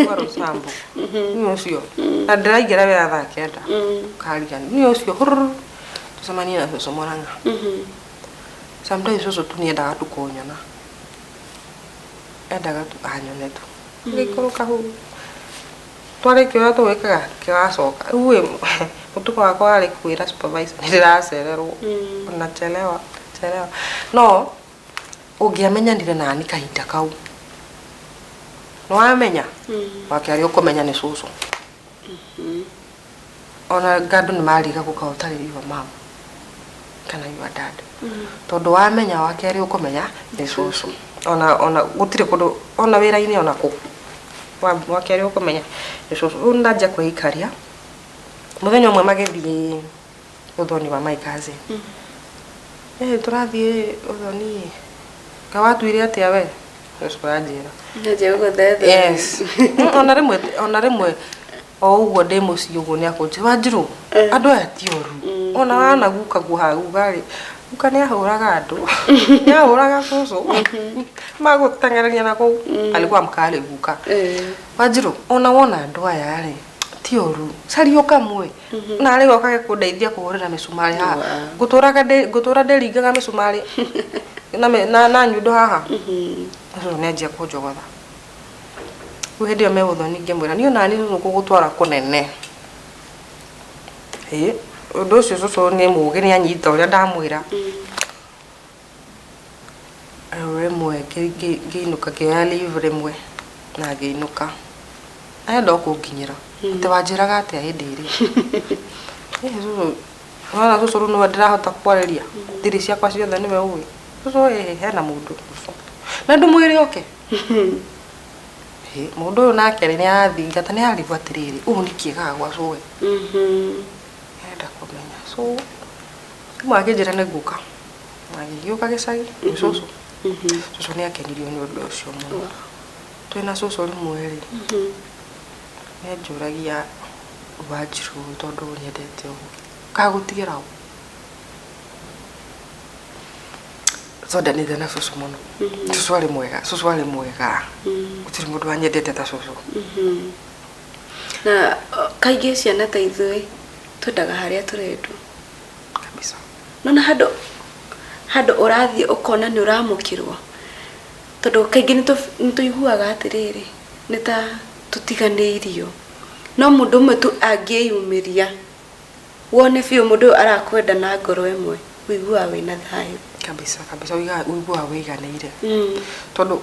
kwa Rosambo ni ucio na ndiraigera wera thaa kenda karia ni ucio tucemania na cucu Murang'a sometimes cucu tu niendaga tu kunyona endaga tu anyone tu ngikũrũka hau twarĩkia ũrĩa tũgĩkaga kĩgacoka uwe mũtuko wakwa arĩ kwĩra supervisor nĩndĩracererwo nachelewa no ũngĩamenyanire nani kahinda kau nĩwamenya wakĩaria ũkũmenya nĩ cucu ona ngandũ nĩmariga gũka ũtarĩrio mama kana your dad tondũ wamenya wakĩaria ũkũmenya nĩ cucu ona gũtirĩ kũndũ ona wĩra-inĩ ona kũ wakĩaria ũkũmenya nĩ cucu rĩu ndanjia kwĩikaria mũthenya ũmwe magĩthiĩ ũthoni wa my cousin tũrathiĩ ũthoni kawatuire atĩa we cucu anjĩra yes ona rĩmwe o ũguo ndĩ mũciĩ ũguo nĩakũnjĩra Wanjirũ andũ aya ti oru ona wana guka guharĩ guka nĩahũraga andũ nĩahũraga cucu magũteng'ereria na kũu alikuwa mkali guka Wanjirũ ona wona andũ aya rĩ ti oru caria kamwe na rĩu okage kũndeithia kũhũrĩra mĩcumarĩ haha ngũtũra ndĩringaga mĩcumarĩ na nyundo haha cucu nĩanjia kũnjogotha rĩu hĩndĩ ĩyo megũthoni ngĩmwĩra niĩ onani nĩgũgũtwara kũnene ũndũ ũcio cucu nĩ mũũgĩ nĩanyita ũrĩa ndamwĩra rĩmwe ngĩinũka ngĩoya leave rĩmwe na ngĩinũka enda kũnginyĩra atĩ wanjĩraga atĩa hĩndĩ ĩrĩa cucu wona cucu rĩu nĩwe ndĩrahota kwarĩria thiri ciakwa ciothe nĩwe ũĩ cucu hena mũndũ na ndũmwĩre oke mũndũ ũyũ nake nĩarathingata nĩarigwo atĩrĩrĩ ũũ nĩ kĩegaga gwa cũwe enda kũmenya so rĩmwe akĩnjĩra nĩngũka na ngĩgĩũka gĩcagi cucu cucu nĩakenirio nĩ ũndũ ũcio mũno twĩna cucu rĩmwe rĩ nĩanjũragia Wanjirũ tondũ nyendete ũguo kagũtigĩra ũ twendanĩte na cucu mũno cucu arĩ mwega gũtirĩ mũndũ wanyendete ta cucu na kaingĩ ciana ta ithuĩ twendaga harĩa tũrendwo kabisa nona handũ ũrathiĩ ũkona nĩ ũramũkĩrwo tondũ kaingĩ nĩtũiguaga atĩrĩrĩ nĩ ta tũtiganĩirio no mũndũ ũmwe tu angĩyumĩria wone biũ mũndũ ũyũ arakwenda na ngoro ĩmwe ũiguaga wĩna thayũ kabisa ũiguaga wĩiganĩire tondũ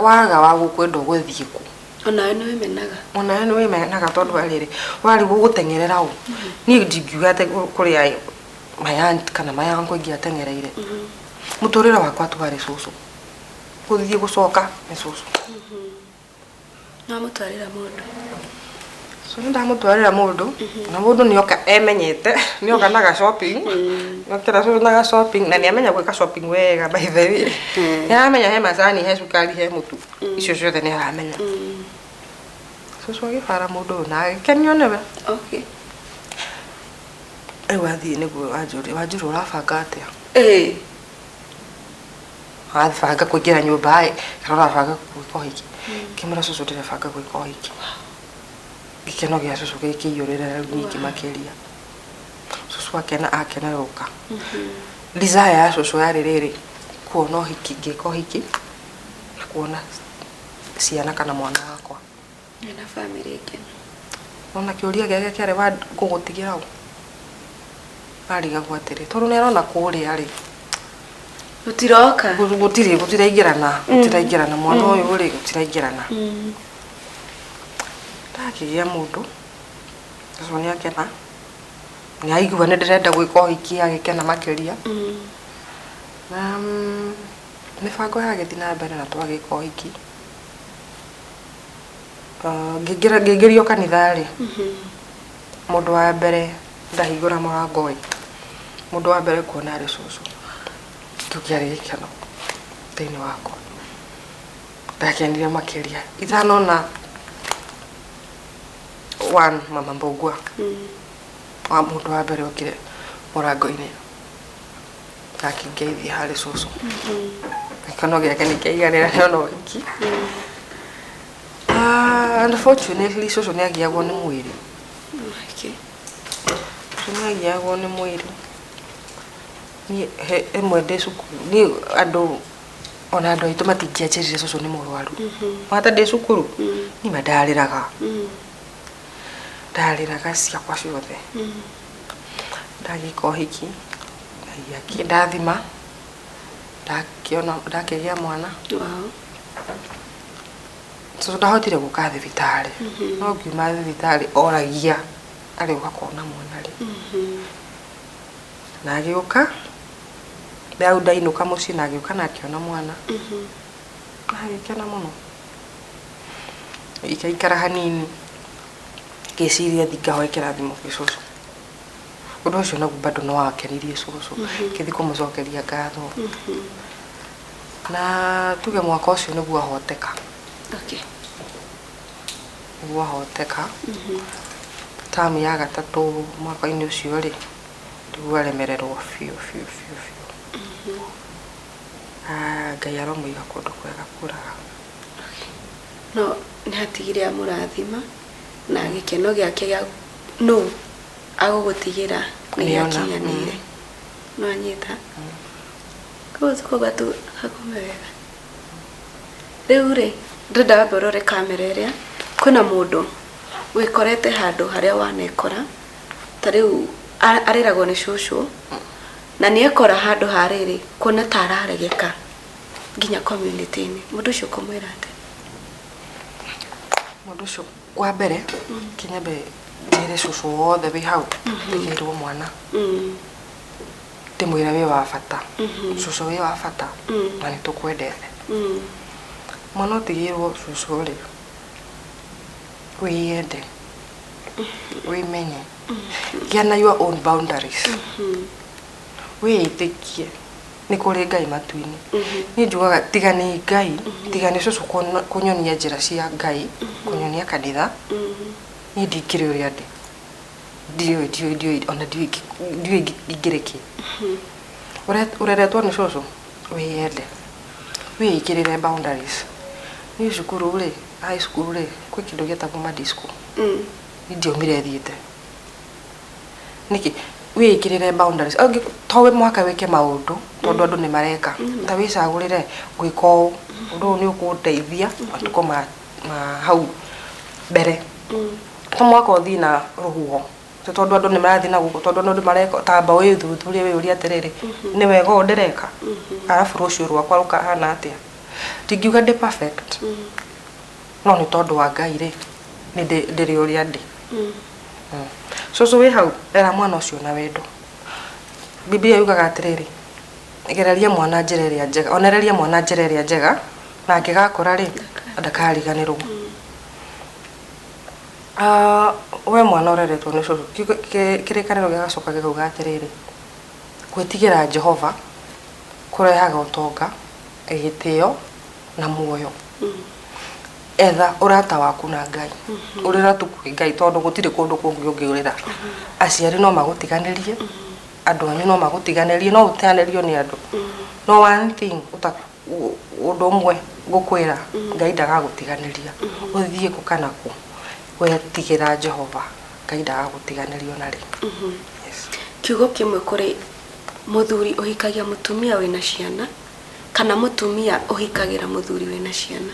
waga wa gũkwenda ũgũthiĩ kũ onawe nĩwĩmenaga tondũ arĩrĩ warigwo gũteng'erera ũ niĩ ndingiuga atĩ kũrĩa mayanti kana mayangu ingĩateng'ereire mũtũrĩre wakwa twarĩ cucu gũthiĩ gũcoka nĩ cucu namũtwarĩra mũndũ so nĩndamũtwarĩra mũndũ na mũndũ nĩoka emenyete nĩoka na shopping nokĩra cucu na shopping na nĩamenya gwĩka shopping wega by the way nĩaramenya he macani he cukari he mũtu icio ciothe nĩaramenya cucu agĩbara mũndũ ũyũ na agĩkenio nĩwe rĩu athiĩ nĩguo Wanjirũ ũrabanga atĩa abanga kũingĩra nyũmba kana ũrabanga gwĩka ũhiki ngĩmwĩra cucu ndĩrebanga gwĩka ũhiki gĩkeno gĩa cucu gĩkĩiyũrĩra rĩu ningĩ makĩria cucu akenerũka desire ya cucu yarĩ rĩrĩ kuona ũhiki ngĩka ũhiki na kuona ciana kana mwana wakwa na family ingĩ ona kĩũria gĩake kĩarĩ gũgũtigĩra ũ arigagwo atĩrĩ tondũ nĩarona kũrĩa rĩ gũtiraingĩrana mwana ũyũ rĩ gũtiraingĩrana ndakĩgĩa mũndũ cucu nĩakena nĩaigua nĩndĩrenda gwĩka ũhiki agĩkena makĩria na mĩbango yagĩthiĩ na mbere na twagĩka ũhiki ngĩingĩrio kanitha rĩ mũndũ wa mbere ndahingũra mũrango mũndũ wa mbere kuona arĩ cucu kĩu kĩarĩ gĩkeno thĩinĩ wakwa ndakenire makĩria itanona mama Mbũgua wa mũndũ wa mbere okire mũrango-inĩ akĩngeithia harĩ cucu gĩkeno gĩake nĩkĩaiganĩra no wiki. Unfortunately cũcũ nĩagiagwo nĩ mwĩrĩ. Cũcũ nĩagiagwo nĩ mwĩrĩ. Ĩmwe ndĩ cukuru nĩ andũ ona andũ aitũ matingĩanjĩrire cũcũ nĩ mũrwaru. Wata ndĩ cukuru nĩma ndarĩraga. Ndarĩraga ciakwa ciothe. Ndagĩka ũhiki ndathima ndakĩgĩa mwana. Cũcũ ndahotire gũka thibitarĩ. No ngiuma thibitarĩ oragia arĩ ũgakona mwana rĩ. Na agĩũka Ndau ndainũka mũciĩ na agĩũka na akĩona mwana. Na agĩkena mũno. Ikaikara hanini. Ngĩciria ngahoe kĩrathimo gĩ cũcũ. Ũndũ ũcio naguo bado no wakenirie cũcũ. Ngĩthiĩ kũmũcokeria ngatho. Na tuge mwaka ũcio nĩguo ahoteka. Nĩguo ahoteka. Tamu ya gatatũ mwaka-inĩ ũcio rĩ. Nĩguo aremererwo biũ. Ngai aromũiga kũndũ kwega kũraga. No nĩhatigire amũrathima na gĩkeno gĩake gĩa no agũgũtigĩra nĩgĩakinyanĩire. No anyita. Koguo tu hakome wega. Rĩu rĩ ndĩrenda wambe ũrore kamera ĩrĩa kwĩna mũndũ wĩkorete handũ harĩa wanekora ta rĩu arĩragwo nĩ cũcũ na nĩekora handũ harĩrĩ kuona ta araregeka nginya community-inĩ. Mũndũ ũcio kũmwĩra atĩ mũndũ ũcio wa mbere kinyambe njĩre cũcũ wothe wĩ hau ndĩgĩrwo mwana ndĩmwĩre wĩ wa bata. Cũcũ wĩ wa bata na nĩtũkwendete. Mwana ũtigĩrwo cũcũ rĩ wĩyende wĩmenye gĩa na your own boundaries. Wĩĩtĩkie nĩ kũrĩ Ngai matu-inĩ. Niĩ njugaga tiga nĩ Ngai tiga nĩ cũcũ kũnyonia njĩra cia Ngai kũnyonia kanitha. Niĩ ndingĩrĩ ũrĩa ndĩ. Ndiũĩ ona ndiũĩ ingĩrĩkĩ. Ũreretwo nĩ cũcũ wĩyende wĩĩkĩrĩre boundaries. Niĩ cukuru rĩ high school rĩ kwĩ kĩndũ gĩetagwo madisco. Ndiaumire thiĩte. Nĩkĩ wĩĩkĩrĩre boundaries. Towe mwaka wĩke maũndũ tondũ andũ nĩ mareka. Ta wĩcagũrĩre gwĩka ũũ ũndũ ũyũ nĩ ũkũndeithia matukũ ma hau mbere. To mwaka ũthiĩ na rũhuho tondũ andũ nĩ marathiĩ na gũkũ tondũ andũ mareka tamba wĩthuthurie wĩyũrie atĩrĩrĩ nĩ wega ũũ ndĩreka arabu rũciũ rwakwa rũkahana atĩa. Ndingiuga ndĩ perfect no nĩ tondũ wa Ngai rĩ ndĩrĩ ũrĩa ndĩ. Cũcũ wĩ hau era mwana ũcio na wendo. Biblia yugaga atĩrĩrĩ gereria mwana njĩra ĩrĩa njega onereria mwana njĩra ĩrĩa njega na angĩgakũra rĩ ndakariganĩrwo. We mwana ũreretwo nĩ cũcũ kĩrĩkanĩro gĩgacoka gĩkauga atĩrĩrĩ gwĩtigĩra Jehova kũrehaga ũtonga gĩtĩo na muoyo. Etha ũrata waku na Ngai. Ũrĩra tu kwĩ Ngai tondũ gũtirĩ kũndũ kũngĩ ũngĩũrĩra. Aciari no magũtiganĩrie, andũ anyu no magũtiganĩrie, no ũteanĩrio nĩ andũ. No one thing ũndũ ũmwe ngũkwĩra Ngai ndagagũtiganĩria. Ũthiĩ kũ kana kũ wetigĩra Jehova Ngai ndagagũtiganĩrio na rĩ. Kiugo kĩmwe kũrĩ mũthuri ũhikagia mũtumia wĩna ciana kana mũtumia ũhikagĩra mũthuri wĩna ciana.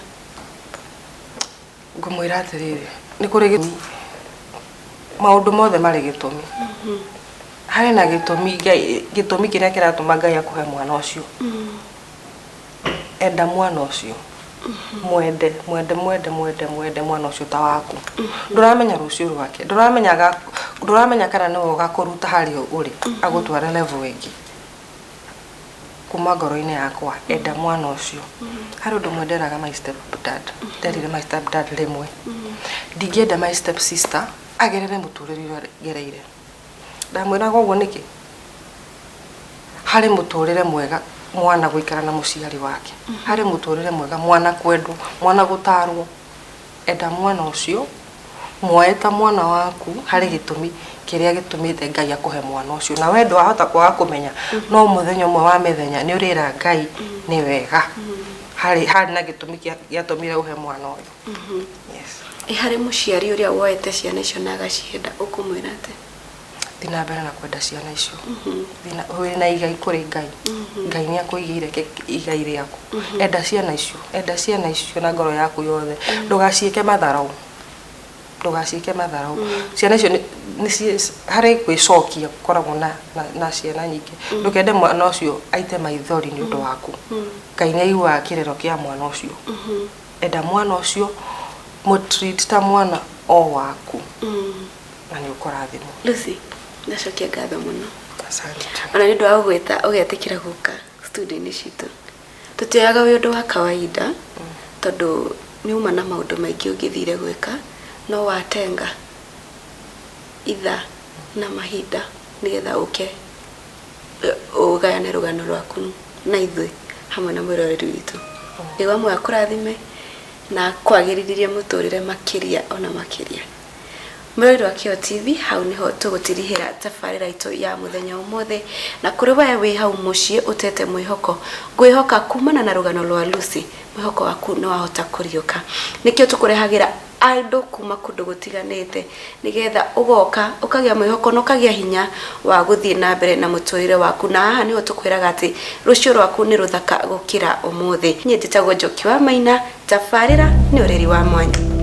Ngũmwĩra atĩrĩrĩ nĩ kũrĩ maũndũ mothe marĩ gĩtũmi. Harĩ na gĩtũmi kĩrĩa kĩratũma Ngai akũhe mwana ũcio. Enda mwana ũcio. Mwende mwana ũcio ta waku. Ndũramenya rũciũ rwake. Ndũramenya kana nĩwe ũgakũruta harĩa ũrĩ agũtwara level ĩngĩ. Kuma ngoro-inĩ yakwa enda mwana ũcio. Harĩ ũndũ mwenderaga my step dad. Nderire my step dad rĩmwe. Ndingĩenda my step sister agerere mũtũrĩre ũrĩa gereire. Ndamwĩraga ũguo nĩkĩ? Harĩ mũtũrĩre mwega mwana gũikara na mũciari wake. Harĩ mũtũrĩre mwega mwana kwendwo, mwana gũtarwo. Enda mwana ũcio muoe ta mwana waku hari gitumi kiria gitumite Ngai akuhe mwana ucio na we ndwahota kwaga kumenya no muthenya umwe wa mithenya ni urira Ngai ni wega hari na gitumi giatumire uhe mwana uyu. Yes. Hari muciari uria woete ciana icio na agacienda ukumwira ate? Thina mbere na kwenda ciana icio. Thina hwe na igai kuri Ngai. Ngai ni akuigire igai riaku. Enda ciana icio na ngoro yaku yothe. Ndugaciike matharau. Ciana icio ni hari kwicokia koragwo na ciana nyingi. Ndukende mwana ucio aite maithori ni undu waku. Ngai ni aigua kirero kia mwana ucio. Enda mwana ucio mutreat ta mwana o waku. Na ni ukurathimo. Lucy, ndacokia ngatho muno. Asante. Ona ni ndwa gweta ugetikira guka studio-ini citu. Tutioyaga wi undu wa kawaida tondu ni uma na maundu maingi ungithire gwika no watenga itha na mahinda nigetha uke ugayane rugano rwaku na ithui hamwe na mwiroreri witu. Niwa mwe akurathime na kwagiririe muturire makiria ona makiria. Mwiroreri wa Kio TV hau niho tugutirihira tafarira itu ya muthenya umothe na kuri we wi hau mucii utete mwihoko ngwihoka kumana na rugano rwa Lucy mwihoko waku no wahota kuriuka nikio tukurehagira andu kuma kundu gutiganite nigetha ugoka ukagia mwihoko no kagia hinya wa guthie na mbere na muturire waku na haha niho tukwiraga ati rucio rwaku ni ruthaka gukira umothe. Nyendetagwo Njoki wa Maina, tafarira ni ureri wa mwanya.